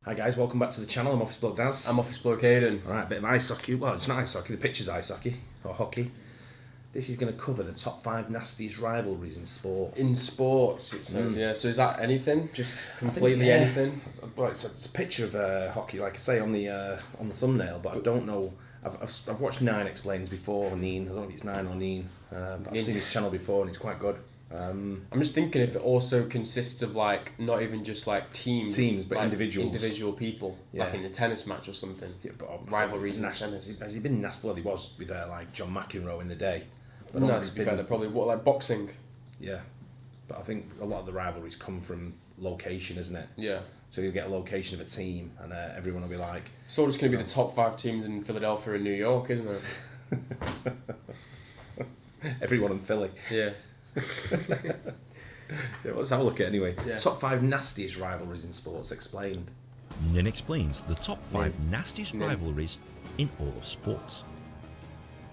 Hi guys, welcome back to the channel. I'm officeblokedaz. I'm officeblokedaz. Alright, a bit of ice hockey. Well, it's not ice hockey, the pitch is ice hockey, or hockey. This is going to cover the top 5 nastiest rivalries in sport. In sports, it says, yeah. So is that anything? Just completely anything? Well, it's a picture of hockey, like I say, on the thumbnail, but I don't know. I've watched Nine Explains before, or Neen. I don't know if it's Nine or Neen. But I've seen his channel before and it's quite good. I'm just thinking if it also consists of like not even just like teams, but like individual people, yeah. Like in a tennis match or something. Yeah, but rivalries in tennis. Has he been nasty? Well, he was with like John McEnroe in the day. But no, to be fair, they're probably like boxing. Yeah, but I think a lot of the rivalries come from location, isn't it? Yeah. So you'll get a location of a team, and everyone will be like. It's all just going to be the top 5 teams in Philadelphia and New York, isn't it? Everyone in Philly. Yeah. Yeah, let's have a look at it anyway. Yeah. Top 5 nastiest rivalries in sports explained. Nin explains the top 5 nastiest rivalries in all of sports.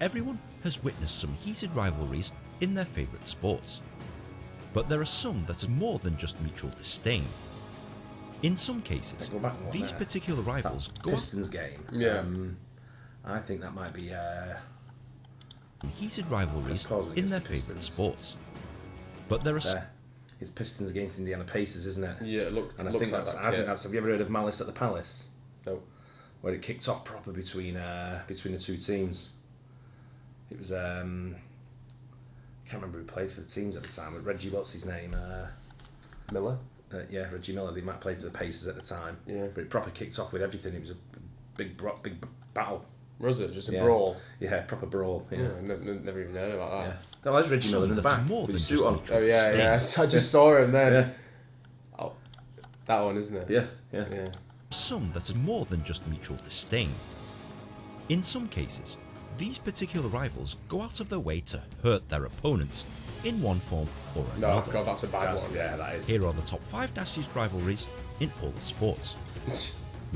Everyone has witnessed some heated rivalries in their favourite sports, but there are some that are more than just mutual disdain. In some cases, these particular rivals go Pistons game. Yeah. I think that might be heated rivalries in their favourite sports, but there are it's Pistons against Indiana Pacers, isn't it? Yeah, and I think that's. I think that's. Have you ever heard of Malice at the Palace? No. Where it kicked off proper between the two teams. It was I can't remember who played for the teams at the time. But Reggie, what's his name? Miller. Yeah, Reggie Miller. They might play for the Pacers at the time. Yeah. But it proper kicked off with everything. It was a big battle. Was it just a brawl? Yeah, proper brawl. Yeah, never even heard about that. Yeah. That was Reggie Miller in the back with his suit on. Oh yeah. I just saw him then. Yeah. Oh, that one, isn't it? Yeah. Some that are more than just mutual disdain. In some cases, these particular rivals go out of their way to hurt their opponents in one form or another. Oh god, that's a bad one. Yeah, that is. Here are the top 5 nastiest rivalries in all the sports.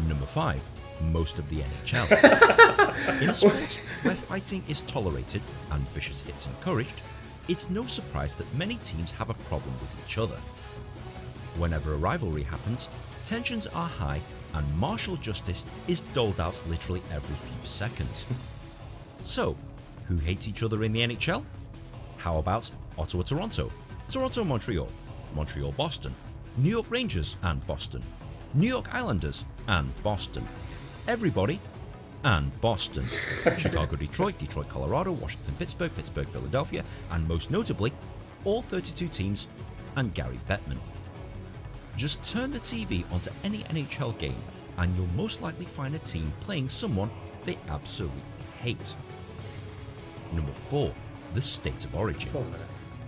Number 5. Most of the NHL. In a sport where fighting is tolerated and vicious hits encouraged, it's no surprise that many teams have a problem with each other. Whenever a rivalry happens, tensions are high and martial justice is doled out literally every few seconds. So, who hates each other in the NHL? How about Ottawa-Toronto, Toronto-Montreal, Montreal-Boston, New York Rangers and Boston, New York Islanders and Boston, everybody and Boston, Chicago-Detroit, Detroit-Colorado, Washington-Pittsburgh, Pittsburgh-Philadelphia, and most notably, all 32 teams and Gary Bettman. Just turn the TV onto any NHL game and you'll most likely find a team playing someone they absolutely hate. Number 4. The state of origin.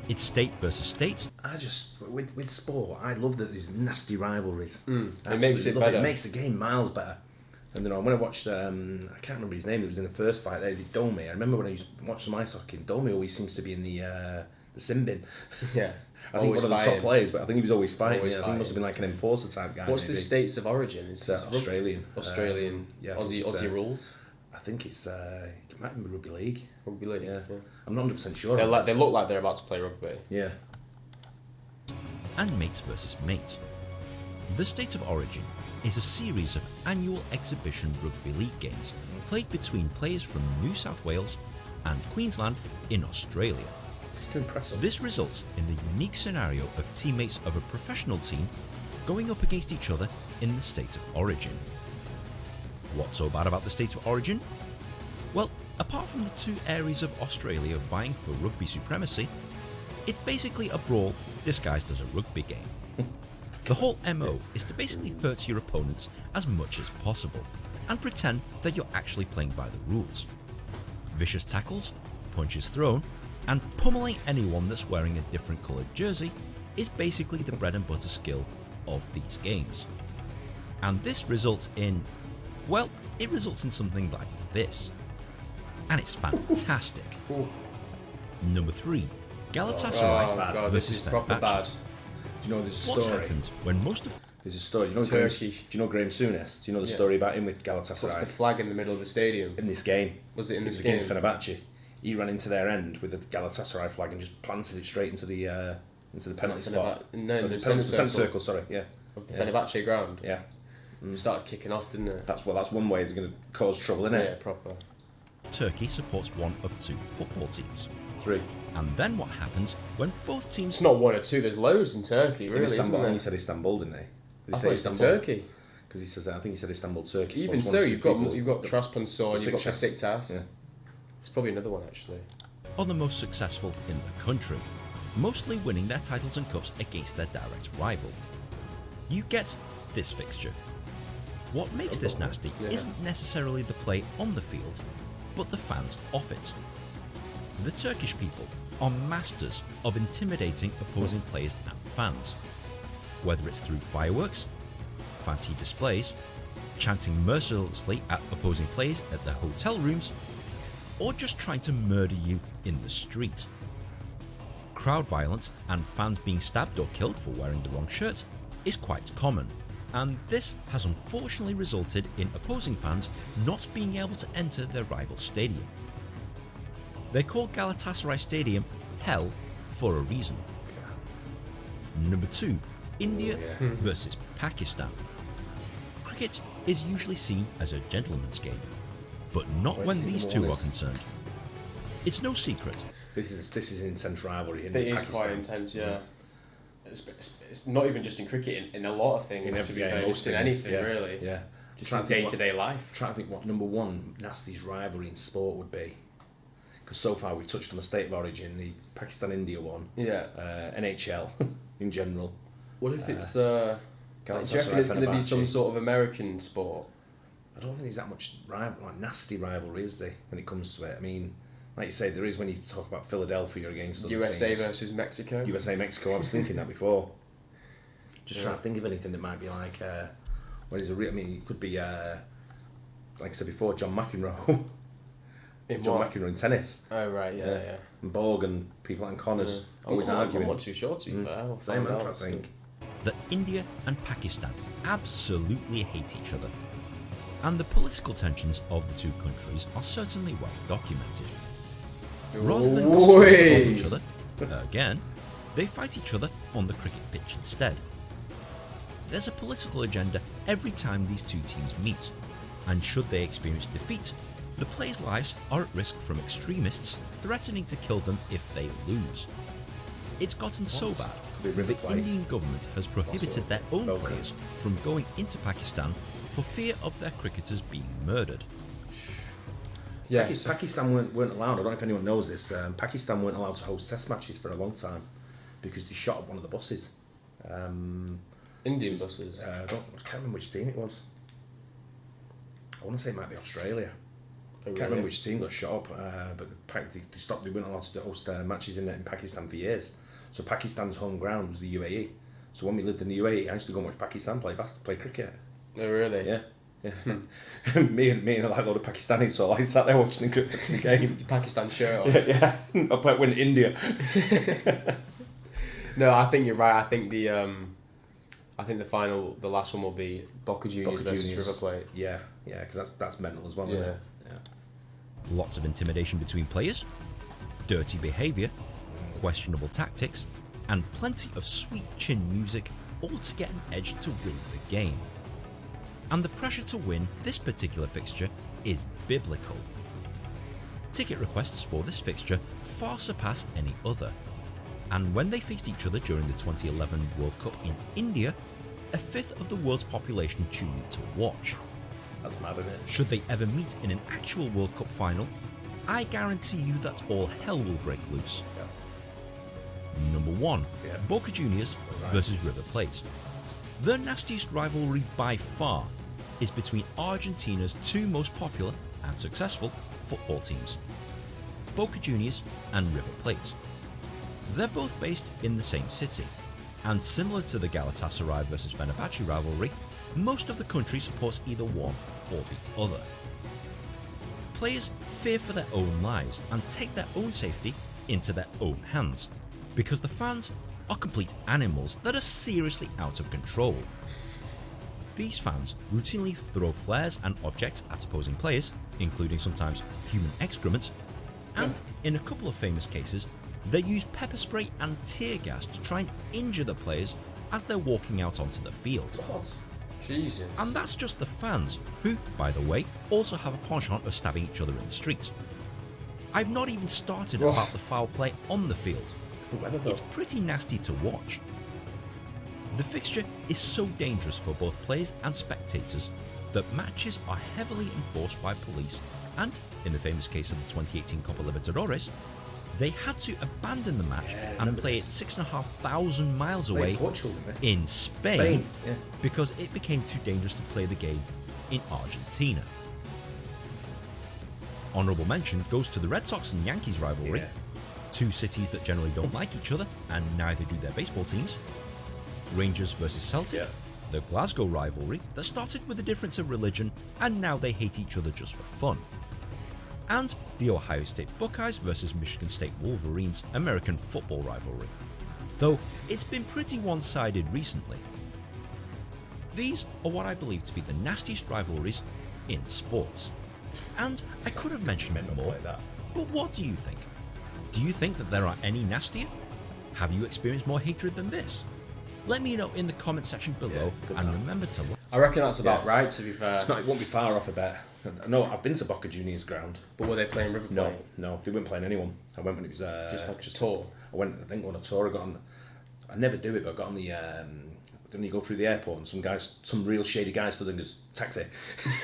It's state versus state. I just, with sport, I love that there's nasty rivalries. It makes it better. It makes the game miles better. And when I watched, I can't remember his name that was in the first fight there, is it Domi? I remember when I used to watch some ice hockey, Domi always seems to be in the sin bin. Yeah. I think one of the top players, but I think he was always fighting. I think he must have been like an enforcer type guy. What's the states of origin? It's Australian. Aussie rules? I think it's, it might be rugby league. Rugby league, yeah. I'm not 100% sure. They look like they're about to play rugby. Yeah. And mate versus mate. The state of origin is a series of annual exhibition rugby league games played between players from New South Wales and Queensland in Australia. It's impressive. This results in the unique scenario of teammates of a professional team going up against each other in the state of origin. What's so bad about the state of origin? Well, apart from the 2 areas of Australia vying for rugby supremacy, it's basically a brawl disguised as a rugby game. The whole MO is to basically hurt your opponents as much as possible and pretend that you're actually playing by the rules. Vicious tackles, punches thrown, and pummeling anyone that's wearing a different coloured jersey is basically the bread and butter skill of these games. And this results in, well, it results in something like this. And it's fantastic. Number 3. Galatasaray versus Fenerbahce. Do you know there's a What story? happens when most of... There's a story. Do you know Graham Souness? Do you know the story about him with Galatasaray? What's the flag in the middle of the stadium? In this game. Was it in this game? Against game? Fenerbahce. He ran into their end with the Galatasaray flag and just planted it straight into the penalty spot. No, in the centre centre circle. Sorry, yeah. Of the Fenerbahce ground. Yeah. started kicking off, didn't it? That's one way it's going to cause trouble, isn't it? Yeah, proper. Turkey supports one of 2 football teams. 3. And then what happens when both teams... It's not 1 or 2. There's loads in Turkey, really, Istanbul, isn't there? he said Istanbul, didn't he? Did he I say thought he said Turkey. Because he says, I think he said Istanbul, Turkey. Even so, you've got Trabzonspor, you've got Besiktas. Yeah. There's probably another one, actually. are the most successful in the country, mostly winning their titles and cups against their direct rival. You get this fixture. What makes this nasty isn't necessarily the play on the field, but the fans off it. The Turkish people are masters of intimidating opposing players and fans, whether it's through fireworks, fancy displays, chanting mercilessly at opposing players at their hotel rooms, or just trying to murder you in the street. Crowd violence and fans being stabbed or killed for wearing the wrong shirt is quite common, and this has unfortunately resulted in opposing fans not being able to enter their rival stadium. They call Galatasaray Stadium Hell for a reason. Number 2, India versus Pakistan. Cricket is usually seen as a gentleman's game, but not when these two are concerned. It's no secret. This is an intense rivalry. It is quite intense, yeah. It's not even just in cricket, in a lot of things, to be fair, just in anything, really. Yeah. Just in day-to-day life. Trying to think what number 1 nastiest rivalry in sport would be. Because so far we've touched on the state of origin, the Pakistan-India one, NHL in general. What if it's... do you reckon it's going to be some sort of American sport? I don't think there's that much nasty rivalry, is there, when it comes to it? I mean, like you say, there is when you talk about Philadelphia against other USA teams. versus Mexico. USA-Mexico, I was thinking that before. Just trying to think of anything that might be like... it could be, like I said before, John McEnroe. John McEnroe in tennis. Oh, right, yeah. And Borg and people like Connors always arguing. I'm not too sure, to be fair. Same, I'm trying to think. That India and Pakistan absolutely hate each other, and the political tensions of the two countries are certainly well documented. Rather than gossiping each other, again, they fight each other on the cricket pitch instead. There's a political agenda every time these two teams meet, and should they experience defeat, the players' lives are at risk from extremists threatening to kill them if they lose. It's gotten so bad that the Indian government has prohibited their own players from going into Pakistan for fear of their cricketers being murdered. Yeah, Pakistan weren't allowed. I don't know if anyone knows this. Pakistan weren't allowed to host test matches for a long time because they shot up one of the buses. Indian buses? I can't remember which team it was. I want to say it might be Australia. I can't remember which team got shot up, but they stopped. They weren't allowed to host matches in Pakistan for years. So Pakistan's home ground was the UAE. So when we lived in the UAE, I used to go and watch Pakistan play cricket. Oh, really? Yeah. me and like a lot of Pakistanis, so I sat there watching the game. The Pakistan shirt on. Yeah. I played with India. No, I think you're right. I think the last one will be Boca Juniors versus River Plate. Yeah, because that's mental as well, isn't it? Yeah. Lots of intimidation between players, dirty behaviour, questionable tactics, and plenty of sweet chin music, all to get an edge to win the game. And the pressure to win this particular fixture is biblical. Ticket requests for this fixture far surpass any other, and when they faced each other during the 2011 World Cup in India, a fifth of the world's population tuned to watch. That's mad, isn't it? Should they ever meet in an actual World Cup final, I guarantee you that all hell will break loose. Yeah. Number 1, Boca Juniors versus River Plate. The nastiest rivalry by far is between Argentina's two most popular and successful football teams, Boca Juniors and River Plate. They're both based in the same city, and similar to the Galatasaray versus Fenerbahce rivalry, most of the country supports either one or the other. Players fear for their own lives and take their own safety into their own hands, because the fans are complete animals that are seriously out of control. These fans routinely throw flares and objects at opposing players, including sometimes human excrement, and in a couple of famous cases, they use pepper spray and tear gas to try and injure the players as they're walking out onto the field. What? Jesus. And that's just the fans, who, by the way, also have a penchant of stabbing each other in the streets. I've not even started about the foul play on the field. It's pretty nasty to watch. The fixture is so dangerous for both players and spectators that matches are heavily enforced by police, and, in the famous case of the 2018 Copa Libertadores, they had to abandon the match and play it 6,500 miles away in Spain because it became too dangerous to play the game in Argentina. Honourable mention goes to the Red Sox and Yankees rivalry, two cities that generally don't like each other, and neither do their baseball teams. Rangers versus Celtic, the Glasgow rivalry that started with a difference of religion and now they hate each other just for fun. And the Ohio State Buckeyes versus Michigan State Wolverines American football rivalry, though it's been pretty one-sided recently. These are what I believe to be the nastiest rivalries in sports. And I could have mentioned more, but what do you think? Do you think that there are any nastier? Have you experienced more hatred than this? Let me know in the comment section below, and remember to... I reckon that's about right, to be fair. It won't be far off a bet. No, I've been to Boca Juniors ground. But were they playing River Plate? No, they weren't playing anyone. I went when it was... just like a tour? I didn't go on a tour, I never do it, but I got on the... Then you go through the airport and some real shady guy stood and goes, taxi.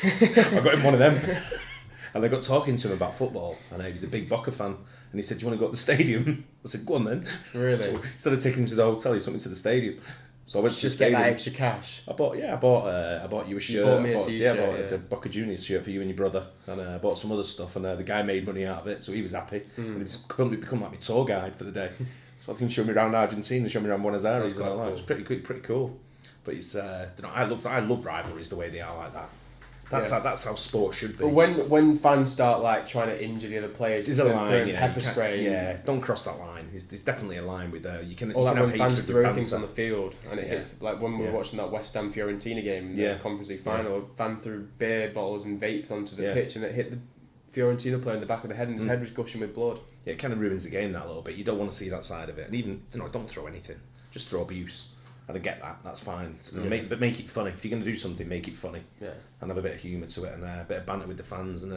I got in one of them. And I got talking to him about football, and he was a big Boca fan, and he said, do you want to go to the stadium? I said, go on then. Really? So instead of taking him to the hotel, he took me to the stadium. So I went to the stadium. Get that extra cash. I bought you a shirt. You bought me a t-shirt, I bought a Boca Juniors shirt for you and your brother, and I bought some other stuff, and the guy made money out of it, so he was happy. And he's become like my tour guide for the day. So I think he showed me around Argentina, showed me around Buenos Aires, and all that. It was pretty cool. But it's I love rivalries the way they are like that. That's how sport should be. But when fans start like trying to injure the other players, there's a line, pepper spray. Yeah, don't cross that line. There's definitely a line with you can. Or like when fans throw things on the field and it hits, like when we were watching that West Ham Fiorentina game in the Conference League final, a fan threw beer bottles and vapes onto the pitch and it hit the Fiorentina player in the back of the head and his head was gushing with blood. Yeah, it kind of ruins the game that a little bit. You don't want to see that side of it, and even don't throw anything. Just throw abuse. And I get that, that's fine. So but make it funny. If you're going to do something, make it funny. Yeah. And have a bit of humour to it and a bit of banter with the fans and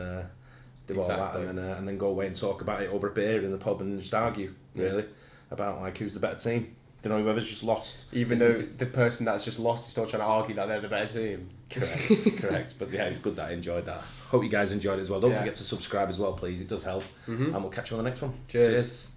do all that and then go away and talk about it over a beer in the pub and just argue, really, about like who's the better team. Whoever's just lost. Even though the person that's just lost is still trying to argue that they're the better team. Correct. But yeah, it was good that I enjoyed that. Hope you guys enjoyed it as well. Don't forget to subscribe as well, please. It does help. And we'll catch you on the next one. Cheers.